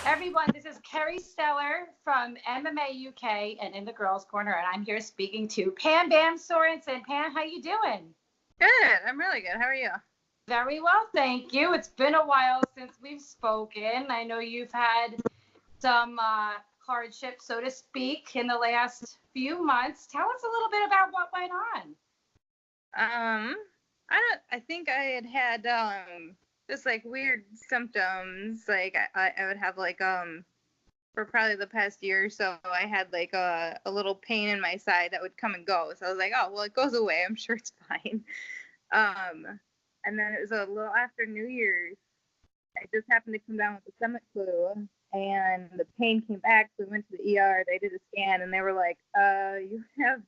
Everyone, this is Kerry Stellar from MMA UK and in the Girls Corner, and I'm here speaking to Pam Bam Sorenson. Pam, how you doing? Good. I'm really good. How are you? Very well, thank you. It's been a while since we've spoken. I know you've had some hardship, so to speak, in the last few months. Tell us a little bit about what went on. I think I had just like weird symptoms. Like I would have like for probably the past year or so, I had like a little pain in my side that would come and go. So I was like, oh well, it goes away. I'm sure it's fine. And then it was a little after New Year's. I just happened to come down with the stomach flu, and the pain came back. So we went to the ER. They did a scan, and they were like, you have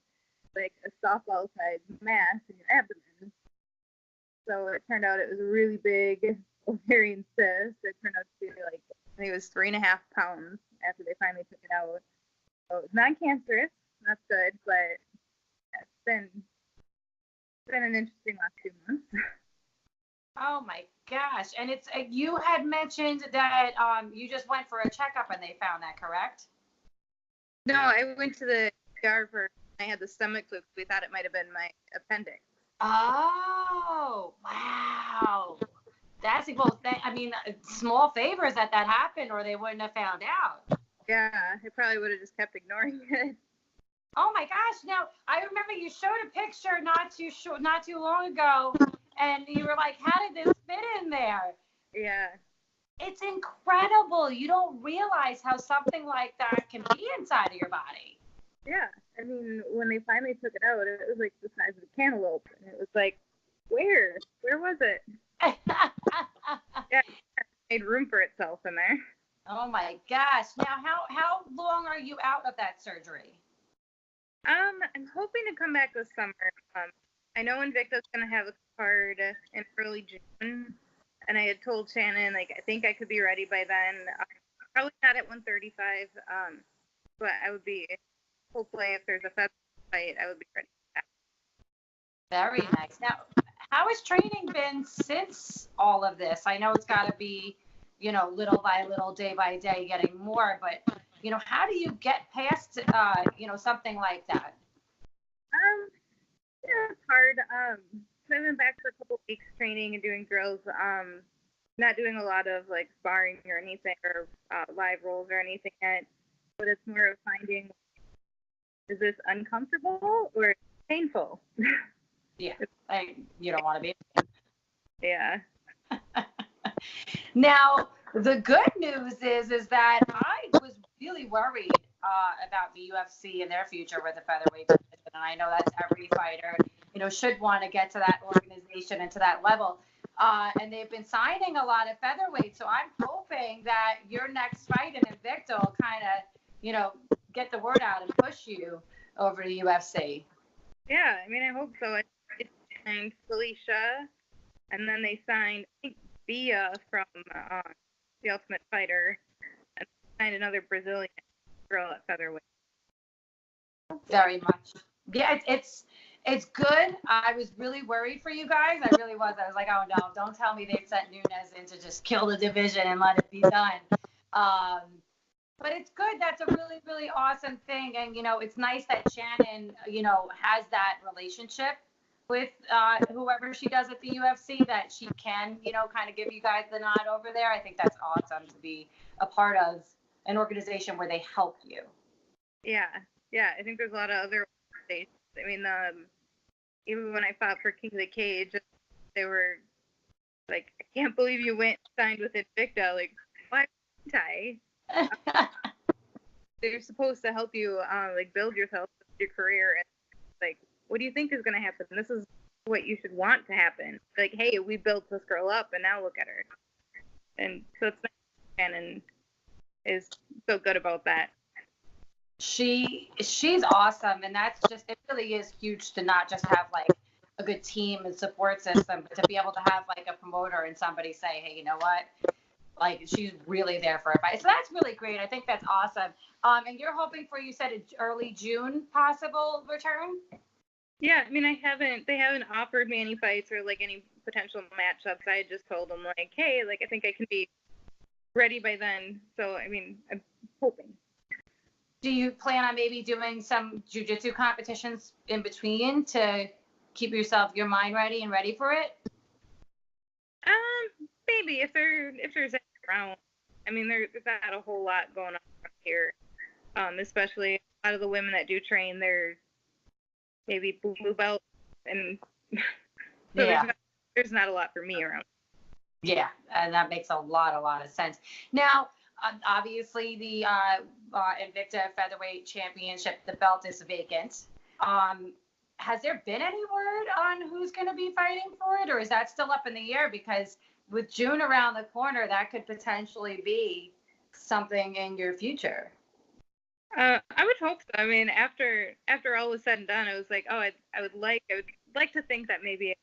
like a softball-sized mass in your abdomen. So it turned out it was a really big ovarian cyst. It turned out to be like, I think it was 3.5 pounds after they finally took it out. So it's non-cancerous. That's good, but it's been an interesting last few months. Oh my gosh! And it's you had mentioned that you just went for a checkup and they found that, correct? No, I went to the ER for. I had the stomach flu. We thought it might have been my appendix. Oh wow! That's well. I mean, small favors that happened, or they wouldn't have found out. Yeah, I probably would have just kept ignoring it. Oh my gosh! Now I remember you showed a picture not too long ago, and you were like, "How did this fit in there?" Yeah. It's incredible. You don't realize how something like that can be inside of your body. Yeah, I mean, when they finally took it out, it was like the size of a cantaloupe, and it was like, where was it? Yeah, it made room for itself in there. Oh my gosh! Now, how long are you out of that surgery? I'm hoping to come back this summer. I know Invicta's gonna have a card in early June, and I had told Shannon like I think I could be ready by then. Probably not at 135, but I would be. Hopefully, if there's a fed fight, I would be ready for that. Very nice. Now, how has training been since all of this? I know it's got to be, little by little, day by day, getting more. But, how do you get past, something like that? Yeah, it's hard. I've been back for a couple weeks training and doing drills. Not doing a lot of like sparring or anything or live rolls or anything yet. But it's more of finding. Is this uncomfortable or painful? Yeah, you don't want to be. Yeah. Now, the good news is that I was really worried about the UFC and their future with the featherweight division, and I know that's every fighter, should want to get to that organization and to that level. And they've been signing a lot of featherweight, so I'm hoping that your next fight in Invicta will kind of, get the word out and push you over to UFC. Yeah, I mean, I hope so. They signed Felicia, and then they signed, I think, Bia from The Ultimate Fighter, and signed another Brazilian girl at featherweight. Very much. Yeah, it's good. I was really worried for you guys. I really was. I was like, oh no, don't tell me they've sent Nunes in to just kill the division and let it be done. But it's good. That's a really, really awesome thing. And, it's nice that Shannon, has that relationship with whoever she does at the UFC, that she can, kind of give you guys the nod over there. I think that's awesome to be a part of an organization where they help you. Yeah. I think there's a lot of other organizations. I mean, even when I fought for King of the Cage, they were like, I can't believe you went and signed with Invicta. Like, why didn't I? They're supposed to help you like build yourself, your career, and like, what do you think is going to happen? This is what you should want to happen. Like, hey, we built this girl up, and now look at her. And so it's nice. Shannon is so good about that. She's awesome, and that's just, it really is huge to not just have like a good team and support system, but to be able to have like a promoter and somebody say, hey, you know what? Like, she's really there for everybody. So that's really great. I think that's awesome. And you're hoping for, you said, an early June possible return? Yeah, I mean, they haven't offered me any fights or like any potential matchups. I just told them like, hey, like I think I can be ready by then. So, I mean, I'm hoping. Do you plan on maybe doing some jiu-jitsu competitions in between to keep your mind ready and ready for it? Maybe if there's any around. I mean, there's not a whole lot going on here. Especially a lot of the women that do train, they're maybe blue belt, and so there's not a lot for me around. Yeah, and that makes a lot of sense. Now, obviously, the Invicta Featherweight Championship, the belt is vacant. Has there been any word on who's going to be fighting for it, or is that still up in the air? Because with June around the corner, that could potentially be something in your future. I would hope so. I mean, after all was said and done, I was like, oh, I would like to think that maybe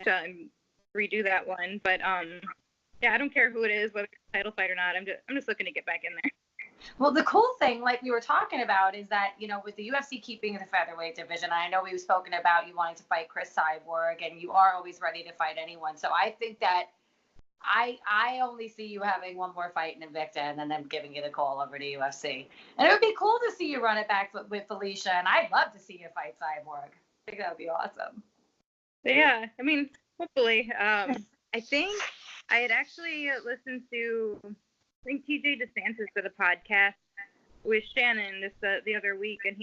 and redo that one. But yeah, I don't care who it is, whether it's a title fight or not. I'm just looking to get back in there. Well, the cool thing, like we were talking about, is that, with the UFC keeping the featherweight division, I know we've spoken about you wanting to fight Chris Cyborg, and you are always ready to fight anyone. So I think that I only see you having one more fight in Invicta and then them giving you the call over to UFC. And it would be cool to see you run it back with Felicia, and I'd love to see you fight Cyborg. I think that would be awesome. Yeah, I mean, hopefully. I think I had actually listened to, I think TJ DeSantis did a podcast with Shannon the other week, and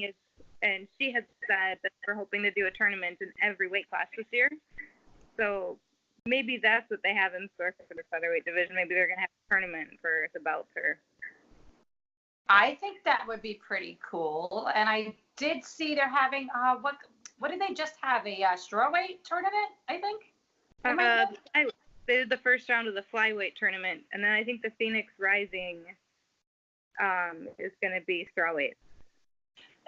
she had said that we're hoping to do a tournament in every weight class this year. So maybe that's what they have in store for the featherweight division. Maybe they're gonna have a tournament for the belt. I think that would be pretty cool. And I did see they're having what did they just have, a strawweight tournament? I think. They did the first round of the flyweight tournament, and then I think the Phoenix Rising is going to be strawweight.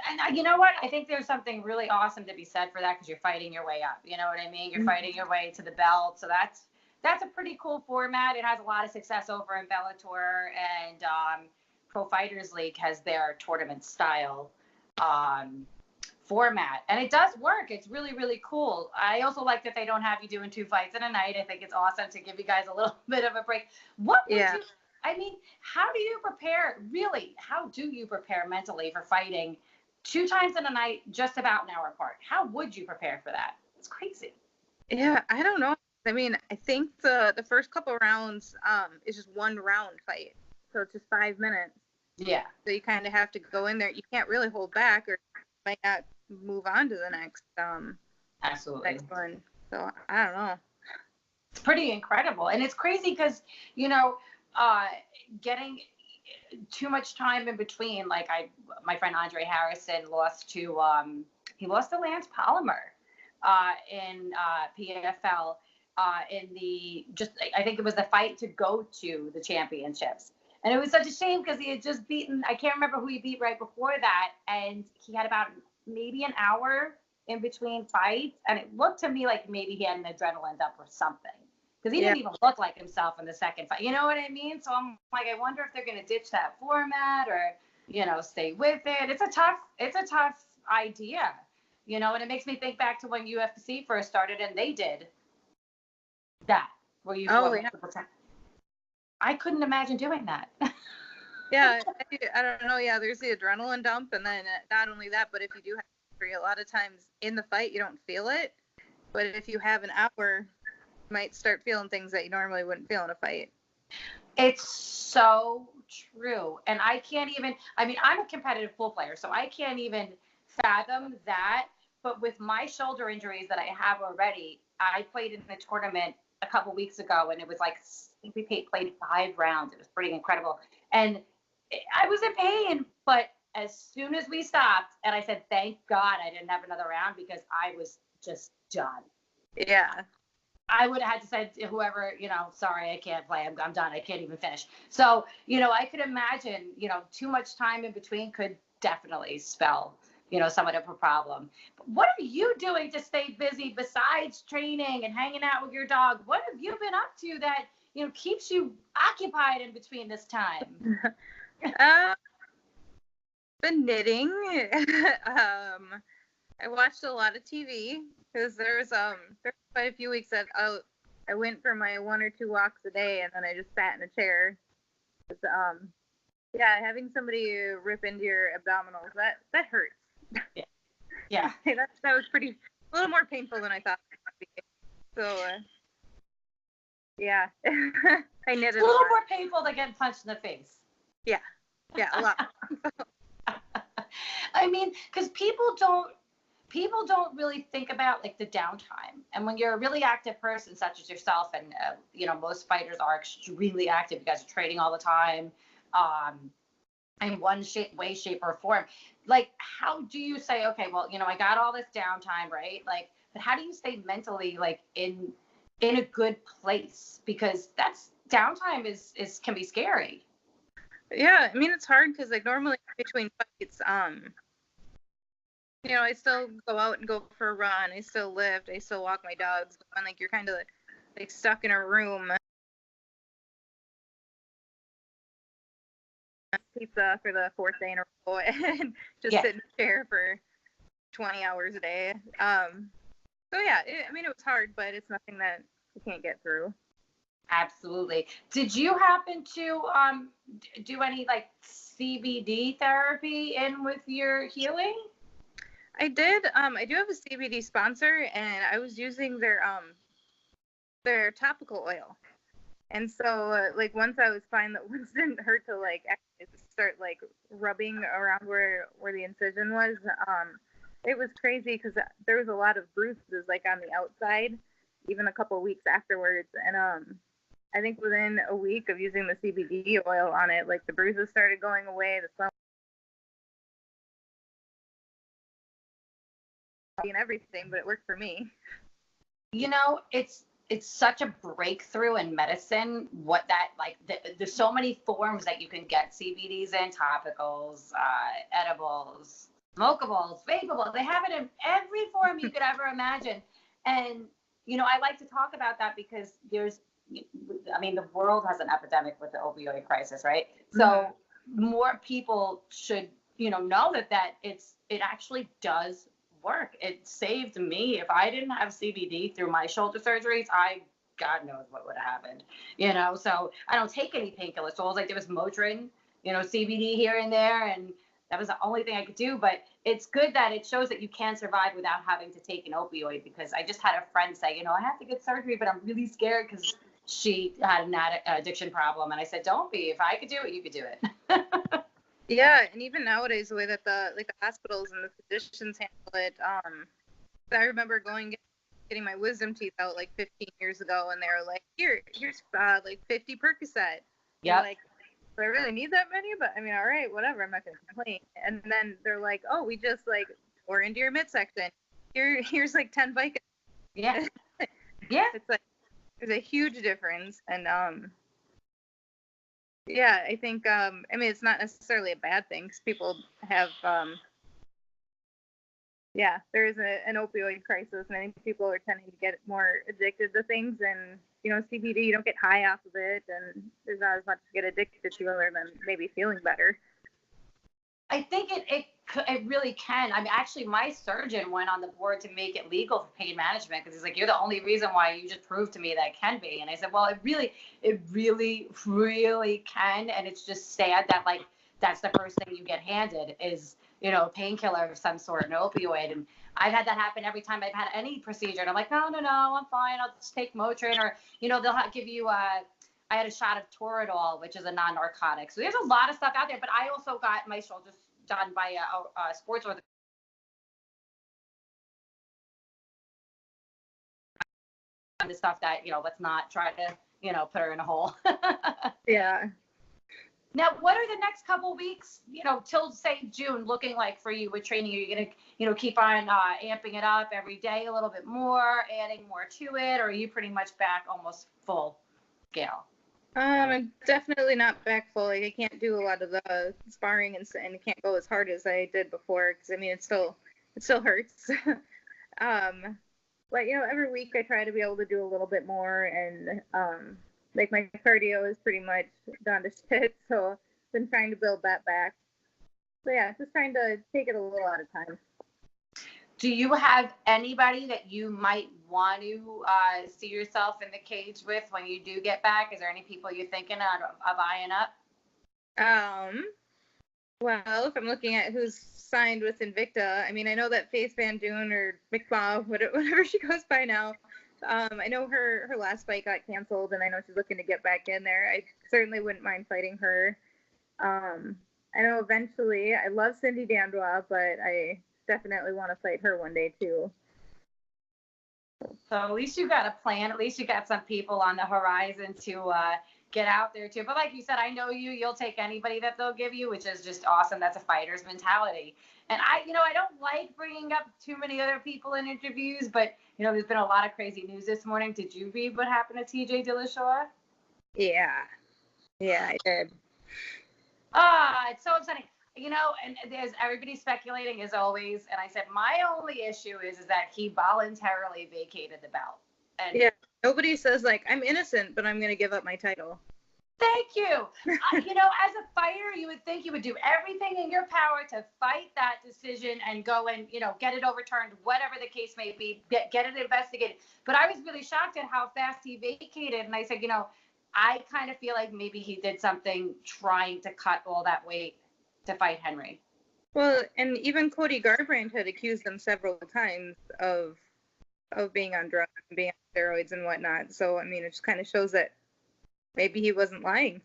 And you know what? I think there's something really awesome to be said for that, because you're fighting your way up. You know what I mean? You're fighting your way to the belt. So that's a pretty cool format. It has a lot of success over in Bellator, and Pro Fighters League has their tournament style format, and it does work. It's really, really cool. I also like that they don't have you doing 2 fights in a night. I think it's awesome to give you guys a little bit of a break. How do you prepare, really? How do you prepare mentally for fighting 2 times in a night, just about an hour apart? How would you prepare for that? It's crazy. Yeah, I don't know. I mean, I think the first couple rounds is just 1 round fight, so it's just 5 minutes. Yeah. So you kind of have to go in there. You can't really hold back, or you might not move on to the next Absolutely. next one. So I don't know. It's pretty incredible, and it's crazy because getting too much time in between. Like my friend Andre Harrison lost to Lance Palmer in PFL in I think it was the fight to go to the championships. And it was such a shame because he had just beaten, I can't remember who he beat right before that, and he had about maybe an hour in between fights, and it looked to me like maybe he had an adrenaline dump or something, because he didn't even look like himself in the second fight. You know what I mean? So I'm like, I wonder if they're going to ditch that format or, stay with it. It's a tough idea, and it makes me think back to when UFC first started and they did that, where you I couldn't imagine doing that. Yeah, I don't know. Yeah, there's the adrenaline dump, and then not only that, but if you do have injury, a lot of times in the fight you don't feel it, but if you have an hour, you might start feeling things that you normally wouldn't feel in a fight. It's so true, and I can't even. I mean, I'm a competitive pool player, so I can't even fathom that. But with my shoulder injuries that I have already, I played in a tournament a couple weeks ago, and it was like, I think we played 5 rounds. It was pretty incredible. And I was in pain, but as soon as we stopped, and I said, thank God I didn't have another round, because I was just done. Yeah. I would have had to say to whoever, sorry, I can't play. I'm done. I can't even finish. So, I could imagine, too much time in between could definitely spell, somewhat of a problem. But what are you doing to stay busy besides training and hanging out with your dog? What have you been up to that, keeps you occupied in between this time? Been knitting. I watched a lot of TV. Because there's quite a few weeks that I went for my 1 or 2 walks a day, and then I just sat in a chair. Yeah, having somebody rip into your abdominals, that hurts. Yeah. Yeah. that was a little more painful than I thought it would be. So, yeah, I knitted a little more painful than getting punched in the face. Yeah, a lot. I mean, because people don't really think about like the downtime. And when you're a really active person such as yourself, and most fighters are extremely active, you guys are training all the time, in one way, shape, or form. Like, how do you say, okay, well, I got all this downtime, right? Like, but how do you stay mentally like in a good place? Because that's downtime can be scary. Yeah, I mean, it's hard because like normally between fights, I still go out and go for a run. I still lift. I still walk my dogs. And like you're kind of like stuck in a room. Pizza for the 4th day in a row and just sit in a chair for 20 hours a day. So yeah, I mean, it was hard, but it's nothing that you can't get through. Absolutely. Did you happen to do any like CBD therapy in with your healing? I did. I do have a CBD sponsor, and I was using their topical oil. And so, like, once I was fine, that once didn't hurt to like actually start like rubbing around where the incision was. It was crazy because there was a lot of bruises like on the outside, even a couple of weeks afterwards. And I think within a week of using the CBD oil on it, like the bruises started going away, the swelling and everything. But it worked for me. It's such a breakthrough in medicine. What that like, there's so many forms that you can get CBDs in: topicals, edibles, smokables, vapables. They have it in every form you could ever imagine. And I like to talk about that because the world has an epidemic with the opioid crisis, right? So more people should know that it actually does work. It saved me. If I didn't have CBD through my shoulder surgeries, God knows what would have happened. So I don't take any painkillers. So all I did was Motrin, CBD here and there, and that was the only thing I could do. But it's good that it shows that you can survive without having to take an opioid, because I just had a friend say, I have to get surgery, but I'm really scared because she had an addiction problem. And I said, don't be. If I could do it, you could do it. Yeah, and even nowadays, the way that the hospitals and the physicians handle it, I remember getting my wisdom teeth out like 15 years ago, and they were like, here's like 50 Percocet. Yeah. Like, do I really need that many? But I mean, all right, whatever. I'm not gonna complain. And then they're like, oh, we just like tore into your midsection. Here's like 10 Vicodin. Yeah. Yeah. It's like there's a huge difference, and yeah, I think, it's not necessarily a bad thing because people have, there is an opioid crisis, and I think people are tending to get more addicted to things, and, CBD, you don't get high off of it, and there's not as much to get addicted to other than maybe feeling better. I think it really can. I mean, actually, my surgeon went on the board to make it legal for pain management, because he's like, you're the only reason why you just proved to me that it can be. And I said, well, it really, really can. And it's just sad that like that's the first thing you get handed is a painkiller of some sort, an opioid. And I've had that happen every time I've had any procedure. And I'm like, no, I'm fine. I'll just take Motrin, or they'll give you I had a shot of Toradol, which is a non-narcotic. So there's a lot of stuff out there. But I also got my shoulders done by a sports orthopedist. The stuff that, let's not try to, put her in a hole. Yeah. Now, what are the next couple weeks, till say June looking like for you with training? Are you going to, keep on amping it up every day a little bit more, adding more to it, or are you pretty much back almost full scale? I'm definitely not back full. Like, I can't do a lot of the sparring and can't go as hard as I did before, because I mean it still hurts. But every week I try to be able to do a little bit more, and like my cardio is pretty much gone to shit, so I've been trying to build that back. So yeah, just trying to take it a little at a time. Do you have anybody that you might want to see yourself in the cage with when you do get back? Is there any people you're thinking of eyeing up? Well, if I'm looking at who's signed with Invicta, I mean, I know that Faith Van Doon or McMaw, whatever she goes by now, I know her last fight got canceled, and I know she's looking to get back in there. I certainly wouldn't mind fighting her. I know eventually, I love Cindy Dandois, but I definitely want to fight her one day too. So at least you got a plan. At least you got some people on the horizon to get out there too. But like you said, I know you'll take anybody that they'll give you, which is just awesome. That's a fighter's mentality. And I don't like bringing up too many other people in interviews, but there's been a lot of crazy news this morning. Did you read what happened to TJ Dillashaw? Yeah, I did. It's so upsetting. And there's everybody speculating as always. And I said, my only issue is that he voluntarily vacated the belt. And yeah, nobody says like, I'm innocent, but I'm going to give up my title. Thank you. As a fighter, you would think you would do everything in your power to fight that decision and go and, get it overturned, whatever the case may be, get it investigated. But I was really shocked at how fast he vacated. And I said, I kind of feel like maybe he did something trying to cut all that weight to fight Henry. Well, and even Cody Garbrandt had accused him several times of being on drugs and being on steroids and whatnot. So, I mean, it just kind of shows that maybe he wasn't lying.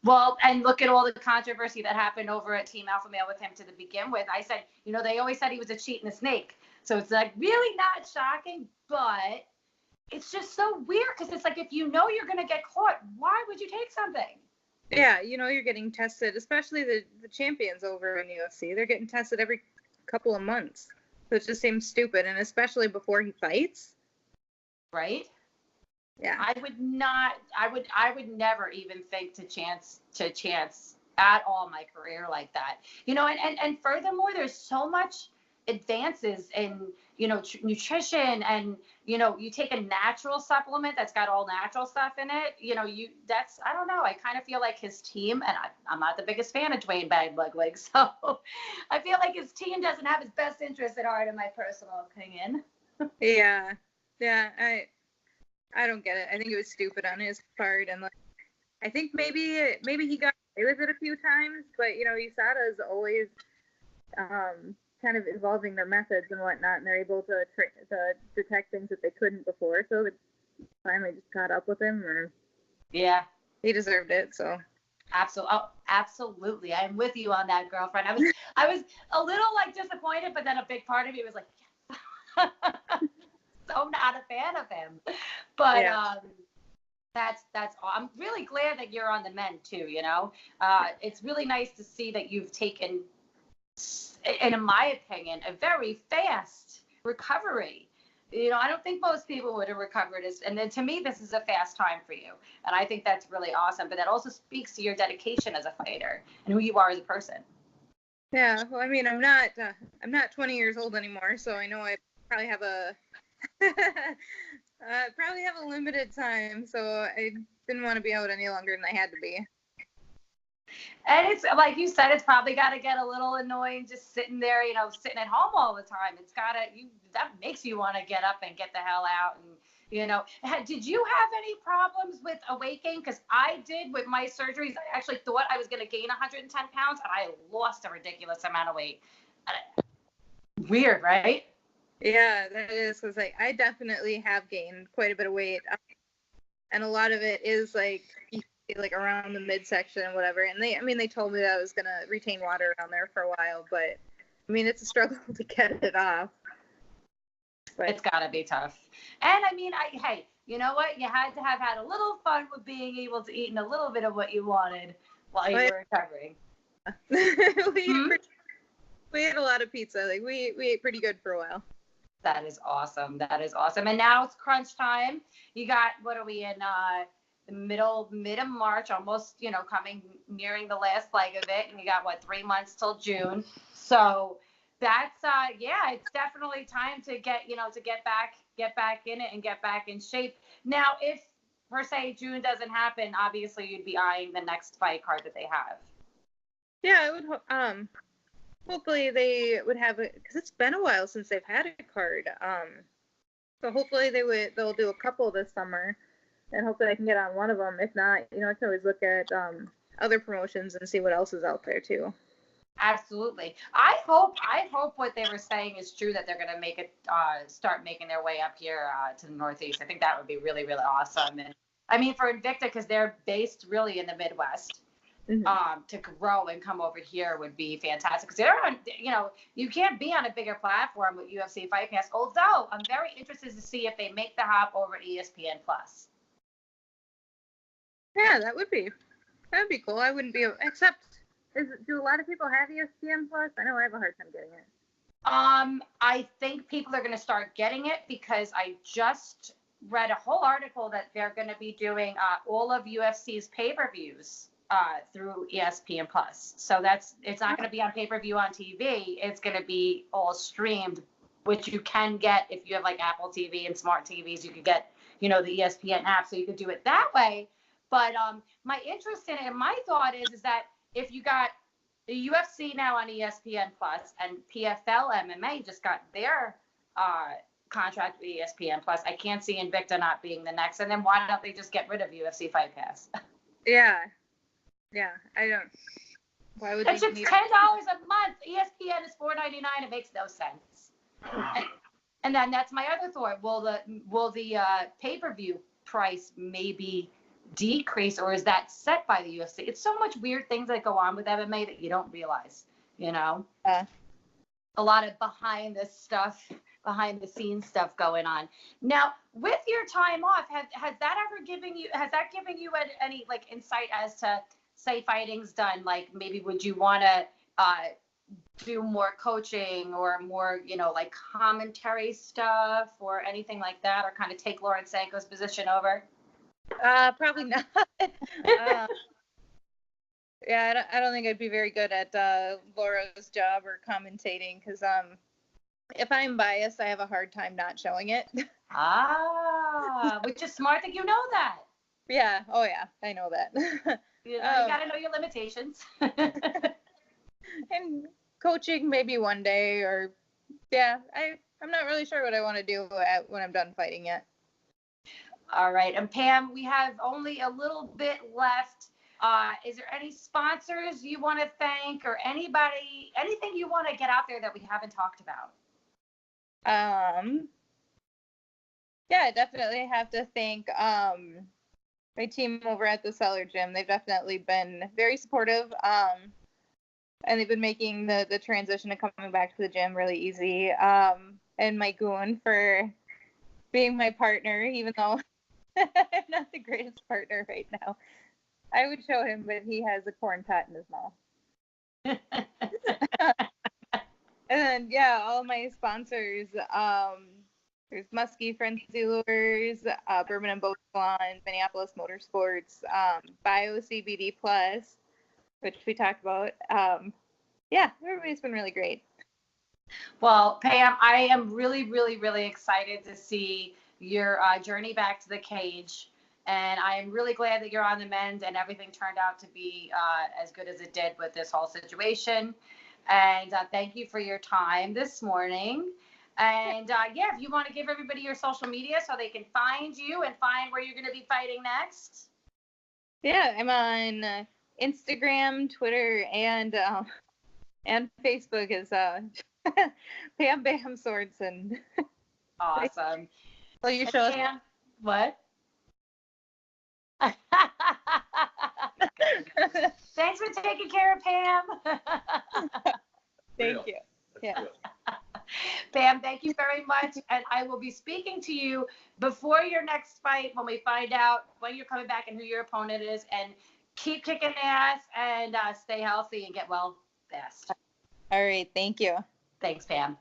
Well, and look at all the controversy that happened over at Team Alpha Male with him to begin with. I said, they always said he was a cheat and a snake. So it's like really not shocking, but it's just so weird because it's like if you're going to get caught, why would you take something? Yeah, you're getting tested, especially the champions over in UFC. They're getting tested every couple of months. So it just seems stupid, and especially before he fights. Right? Yeah. I would never even think to chance at all my career like that. And furthermore, there's so much advances in, nutrition and, you take a natural supplement that's got all natural stuff in it. I don't know. I kind of feel like his team, and I'm not the biggest fan of Dwayne Bad Ludwig, so I feel like his team doesn't have his best interest at heart, in my personal opinion. Yeah. I don't get it. I think it was stupid on his part, and like, I think maybe he got away with it a few times, but USADA is always kind of evolving their methods and whatnot, and they're able to detect things that they couldn't before. So they finally just caught up with him, or yeah, he deserved it. So absolutely, I'm with you on that, girlfriend. I was a little disappointed, but then a big part of me was like, yes. So not a fan of him, but yeah. That's I'm really glad that you're on the mend too. It's really nice to see that you've taken, and in my opinion, a very fast recovery. I don't think most people would have recovered and then to me, this is a fast time for you, and I think that's really awesome. But that also speaks to your dedication as a fighter and who you are as a person. Yeah, well, I mean, I'm not 20 years old anymore, so I know I probably have a limited time, so I didn't want to be out any longer than I had to be. And it's like you said, it's probably got to get a little annoying just sitting there, sitting at home all the time. It's that makes you want to get up and get the hell out. And, did you have any problems with a weight gain? Because I did with my surgeries. I actually thought I was going to gain 110 pounds, and I lost a ridiculous amount of weight. Weird, right? Yeah, that is, because I definitely have gained quite a bit of weight, and a lot of it is around the midsection and whatever. And they told me that I was gonna retain water around there for a while, but I mean it's a struggle to get it off. But it's gotta be tough. And I mean, hey, you know what? You had to have had a little fun with being able to eat a little bit of what you wanted while you were recovering. We had a lot of pizza. We ate pretty good for a while. That is awesome. And now it's crunch time. You got, what are we in, the mid of March, almost, nearing the last leg of it. And you got, 3 months till June. So that's, it's definitely time to get back in it and get back in shape. Now, if, per se, June doesn't happen, obviously you'd be eyeing the next fight card that they have. Yeah, I would hopefully they would have it, because it's been a while since they've had a card. So hopefully they'll do a couple this summer, and hopefully I can get on one of them. If not, I can always look at other promotions and see what else is out there too. Absolutely. I hope what they were saying is true, that they're going to make it start making their way up here to the Northeast. I think that would be really, really awesome. And I mean, for Invicta, because they're based really in the Midwest, to grow and come over here would be fantastic. Because they're on, you can't be on a bigger platform with UFC Fight Pass. Although I'm very interested to see if they make the hop over to ESPN Plus. Yeah, that would be cool. I wouldn't be, except, do a lot of people have ESPN Plus? I know I have a hard time getting it. I think people are going to start getting it because I just read a whole article that they're going to be doing all of UFC's pay-per-views through ESPN Plus. So it's not going to be on pay-per-view on TV. It's going to be all streamed, which you can get if you have like Apple TV and smart TVs. You could get, the ESPN app, so you could do it that way. But my interest in it, and my thought is that if you got the UFC now on ESPN Plus, and PFL MMA just got their contract with ESPN Plus, I can't see Invicta not being the next. And then why don't they just get rid of UFC Fight Pass? Yeah, I don't. Why would it's they just $10 need a month? ESPN is $4.99. It makes no sense. And then that's my other thought. Will the pay-per-view price maybe decrease, or is that set by the UFC? It's so much weird things that go on with MMA that you don't realize, a lot of behind the scenes stuff going on. Now, with your time off, has that given you any like insight as to, say, fighting's done, like maybe would you want to do more coaching or more, like commentary stuff or anything like that, or kind of take Lauren Sanko's position over? Probably not. Yeah, I don't think I'd be very good at Laura's job or commentating, because if I'm biased, I have a hard time not showing it. Which is smart that you know that. Yeah. Oh yeah, I know that. You gotta know your limitations. And coaching maybe one day, or I'm not really sure what I want to do when I'm done fighting yet. All right. And Pam, we have only a little bit left. Is there any sponsors you want to thank, or anything you want to get out there that we haven't talked about? Yeah, I definitely have to thank my team over at the Cellar Gym. They've definitely been very supportive, and they've been making the transition to coming back to the gym really easy. And my goon for being my partner, even though I'm not the greatest partner right now. I would show him, but he has a corn tot in his mouth. And then, all my sponsors. There's Muskie Frenzy Lures, Bourbon and Boat Salon, Minneapolis Motorsports, Bio CBD Plus, which we talked about. Everybody's been really great. Well, Pam, I am really, really, really excited to see your journey back to the cage. And I am really glad that you're on the mend and everything turned out to be as good as it did with this whole situation. And thank you for your time this morning. And if you want to give everybody your social media so they can find you and find where you're going to be fighting next. Yeah, I'm on Instagram, Twitter, and Facebook as Pam Bam Sorenson. Awesome. Well, you show us. What? Thanks for taking care of Pam. Thank you. Yeah. Pam, thank you very much. And I will be speaking to you before your next fight when we find out when you're coming back and who your opponent is. And keep kicking ass and stay healthy and get well fast. All right. Thank you. Thanks, Pam.